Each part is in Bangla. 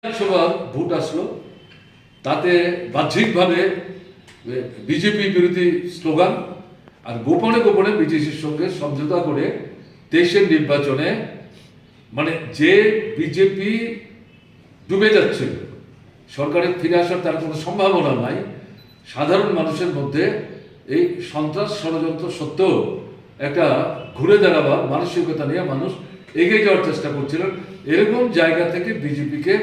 লোকসভা ভোট আসলো, তাতে বাহ্যিকভাবে বিজেপি বিরোধী স্লোগান আর গোপনে গোপনে বিজেপির সঙ্গে সমঝোতা করে 23-এর নির্বাচনে মানে যে বিজেপি ডুবে যাচ্ছিল, সরকারের ফিরে আসার তার কোনো সম্ভাবনা নাই, সাধারণ মানুষের মধ্যে এই সন্ত্রাস ষড়যন্ত্র সত্ত্বেও একটা ঘুরে দাঁড়াবার মানসিকতা নিয়ে মানুষ এগিয়ে যাওয়ার চেষ্টা করছিলেন। এরকম জায়গা থেকে বিজেপিকে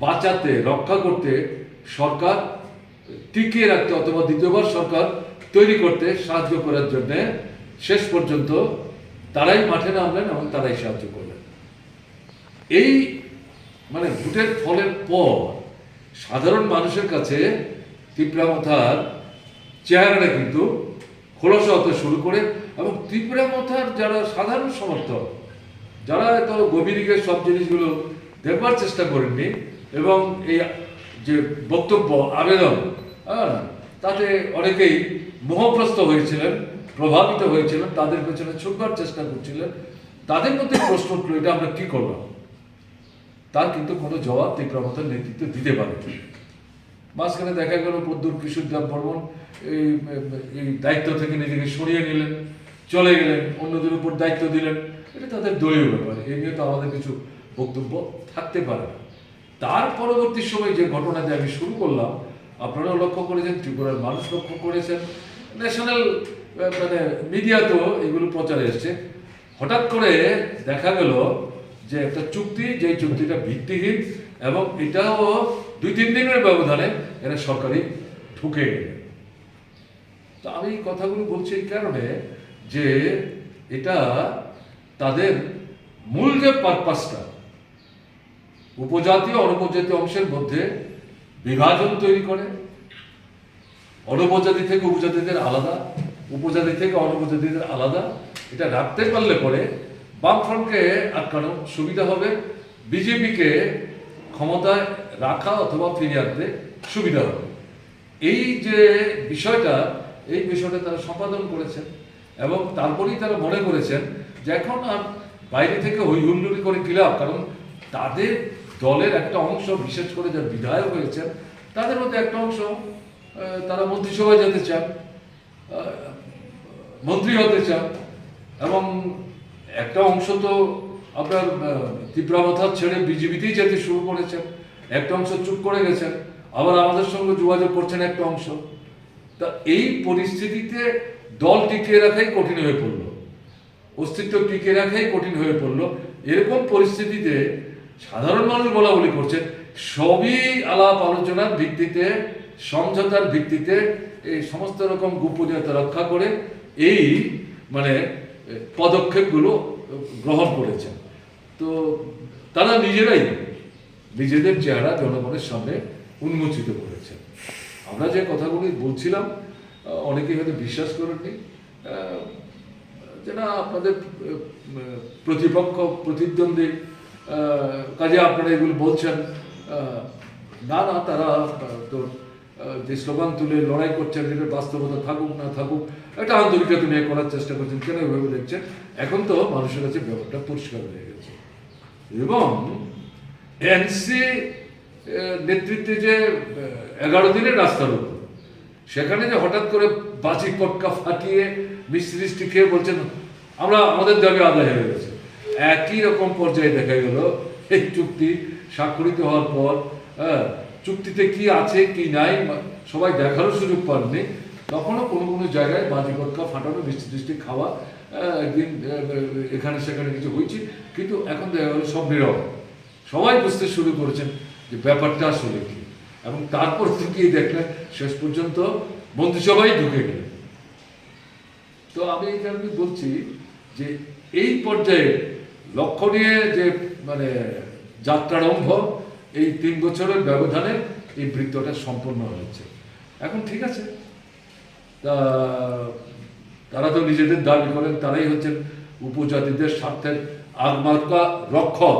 বাঁচাতে, রক্ষা করতে, সরকার টিকিয়ে রাখতে অথবা দ্বিতীয়বার সরকার তৈরি করতে সাহায্য করার জন্য শেষ পর্যন্ত তারাই মাঠে নামলেন এবং তারাই সাহায্য করলেন। এই মানে ভোটের ফলের পর সাধারণ মানুষের কাছে তীব্রামথার চেহারাটা কিন্তু খোলসা হতে শুরু করে, এবং তীব্রামথার যারা সাধারণ সমর্থক, যারা এত গভীরে সব জিনিসগুলো দেখবার চেষ্টা করেননি এবং এই যে বক্তব্য আবেদন তাতে অনেকেই মোহগ্রস্ত হয়েছিলেন, প্রভাবিত হয়েছিলেন, তাদের পেছনে ছুটবার চেষ্টা করছিলেন, তাদের মধ্যে প্রশ্ন উঠল এটা আমরা কি করলাম। তার কিন্তু কোনো জবাব তীব্রামথার নেতৃত্ব দিতে পারেনি। মাঝখানে দেখা গেল প্রদ্যুৎ কিশোর দেব বর্মন এই দায়িত্ব থেকে নিজেকে সরিয়ে নিলেন, চলে গেলেন, অন্যদের উপর দায়িত্ব দিলেন। এটা তাদের দলীয় ব্যাপার, এই নিয়ে তো আমাদের কিছু বক্তব্য থাকতে পারে না। তার পরবর্তী সময় যে ঘটনা দিয়ে আমি শুরু করলাম, আপনারাও লক্ষ্য করেছেন, ত্রিপুরার মানুষ লক্ষ্য করেছেন, ন্যাশনাল মানে মিডিয়াতেও এগুলো প্রচারে এসছে। হঠাৎ করে দেখা গেল যে একটা চুক্তি, যে চুক্তিটা ভিত্তিহীন, এবং এটাও 2-3 দিনের ব্যবধানে এরা সরকারি ঢুকে গেলেন। তো আমি কথাগুলো বলছি এই কারণে যে এটা তাদের মূল যে পারপাসটা, উপজাতীয় অনুপজাতি অংশের মধ্যে বিভাজন তৈরি করে, অনুপজাতি থেকে উপজাতিদের আলাদা, উপজাতি থেকে অনুপজাতিদের আলাদা, এটা রাখতে পারলে পরে বামফ্রন্টকে আটকানো সুবিধা হবে, বিজেপিকে ক্ষমতায় রাখা অথবা ফিরিয়ে আনতে সুবিধা হবে। এই যে বিষয়টা, এই বিষয়টা তারা সম্পাদন করেছেন, এবং তারপরেই তারা মনে করেছেন যে এখন আর বাইরে থেকে হই হুল্লোড়ি করে কি লাভ, কারণ তাদের দলের একটা অংশ, বিশেষ করে যারা বিধায়ক হয়েছেন তাদের মধ্যে একটা অংশ তারা মন্ত্রিসভায় যেতে চান, মন্ত্রী হতে চান, এবং একটা অংশ তো আপনার তীব্রামথা ছেড়ে বিজেপিতেই যেতে শুরু করেছেন, একটা অংশ চুপ করে গেছেন, আবার আমাদের সঙ্গে যোগাযোগ করছেন একটা অংশ। তা এই পরিস্থিতিতে দল টিকিয়ে রাখাই কঠিন হয়ে পড়ল, অস্তিত্ব টিকিয়ে রাখাই কঠিন হয়ে পড়ল। এরকম পরিস্থিতিতে সাধারণ মানুষ বলা বলি করছে, সবই আলাপ আলোচনার ভিত্তিতে, সমঝোতার ভিত্তিতে এই সমস্ত রকম গোপনীয়তা রক্ষা করে এই মানে পদক্ষেপগুলো গ্রহণ করেছেন। তো তারা নিজেরাই নিজেদের চেহারা জনগণের সামনে উন্মোচিত করেছেন। আমরা যে কথাগুলি বলছিলাম অনেকেই হয়তো বিশ্বাস করেননি, যে না আপনাদের প্রতিপক্ষ, প্রতিদ্বন্দ্বী, কাজে আপনারা এগুলো বলছেন। না না, তারা তো যে স্লোগান তুলে লড়াই করছেন, যেটা বাস্তবতা থাকুক না থাকুক, একটা আন্তরিকতা নিয়ে করার চেষ্টা করছেন, কেন এভাবে দেখছেন। এখন তো মানুষের কাছে ব্যাপারটা পরিষ্কার হয়ে গেছে, এবং এনসি নেতৃত্বে যে 11 দিনের রাস্তার উপর, সেখানে যে হঠাৎ করে বাজি পটকা ফাটিয়ে মিষ্টি খেয়ে বলছেন আমরা আমাদের দাবি আদায় হয়ে গেছে, একই রকম পর্যায়ে দেখা গেল এই চুক্তি স্বাক্ষরিত হওয়ার পর চুক্তিতে কি আছে কি নাই সবাই দেখারও সুযোগ পাননি। তখনও কোনো কোনো জায়গায় বাজি পটকা ফাটানো, মিষ্টি খাওয়া, একদিন এখানে সেখানে কিছু হয়েছে, কিন্তু এখন দেখা গেল সব নীরব। সবাই বুঝতে শুরু করেছেন যে ব্যাপারটা আসলে কি, এবং তারপর থেকেই দেখলেন শেষ পর্যন্ত মন্ত্রিসভায় ঢুকে গেলেন। তো আমি এই কারণে বলছি যে এই পর্যায়ে লক্ষণীয় যে মানে যাত্রারম্ভ, এই 3 বছরের ব্যবধানে এই বৃত্তটা সম্পন্ন হয়েছে। এখন ঠিক আছে, তারা তো নিজেদের দাবি করেন তারাই হচ্ছেন উপজাতিদের স্বার্থের আগমার্কা রক্ষক,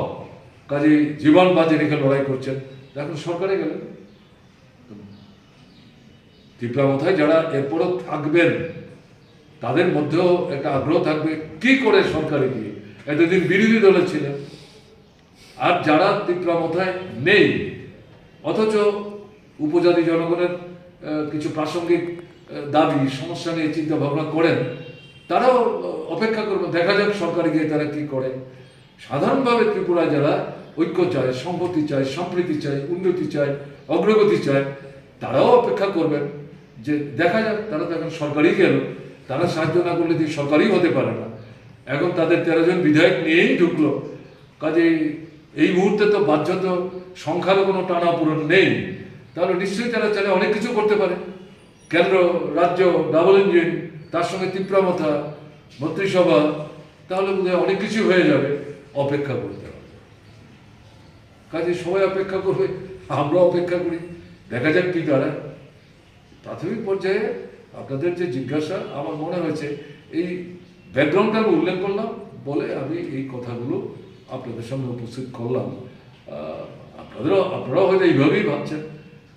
কাজে জীবন বাজি রেখে লড়াই করছেন। এখন সরকারে গেলেন, তীব্রামথায় যারা এরপরও থাকবেন তাদের মধ্যেও একটা আগ্রহ থাকবে কি করে সরকারে গিয়ে, এতদিন বিরোধী দলে ছিলেন, আর যারা তীব্রামথায় নেই অথচ উপজাতি জনগণের কিছু প্রাসঙ্গিক দাবি সমস্যা নিয়ে চিন্তা ভাবনা করেন, তারাও অপেক্ষা করবে, দেখা যাক সরকারে গিয়ে তারা কি করে। সাধারণভাবে ত্রিপুরায় যারা ঐক্য চায়, সংহতি চায়, সম্প্রীতি চায়, উন্নতি চায়, অগ্রগতি চায়, তারাও অপেক্ষা করবেন যে দেখা যাক। তারা তো এখন সরকারই গেল, তারা সাহায্য না করলে তো সরকারই হতে পারে না। এখন তাদের 13 জন বিধায়ক নিয়েই ঢুকলো, কাজে এই মুহূর্তে তো বাধ্যত সংখ্যারও কোনো টানাপূরণ নেই। তাহলে নিশ্চয়ই তারা চাইলে অনেক কিছু করতে পারে। কেন্দ্র রাজ্য ডাবল ইঞ্জিন, তার সঙ্গে তীব্রামথা, মন্ত্রিসভা, তাহলে বোধহয় অনেক কিছু হয়ে যাবে। অপেক্ষা করতে হবে, কাজে সবাই অপেক্ষা করবে, আমরা অপেক্ষা করি, দেখা যাক কি দাঁড়ায়। প্রাথমিক পর্যায়ে আপনাদের যে জিজ্ঞাসা, আমার মনে হয়েছে এই ব্যাকগ্রাউন্ডটা আমি উল্লেখ করলাম বলে আমি এই কথাগুলো আপনাদের সামনে উপস্থিত করলাম। আপনারাও হয়তো এইভাবেই ভাবছেন,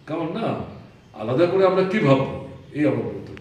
কারণ না আলাদা করে আমরা কি ভাববো, এই আমার বক্তব্য।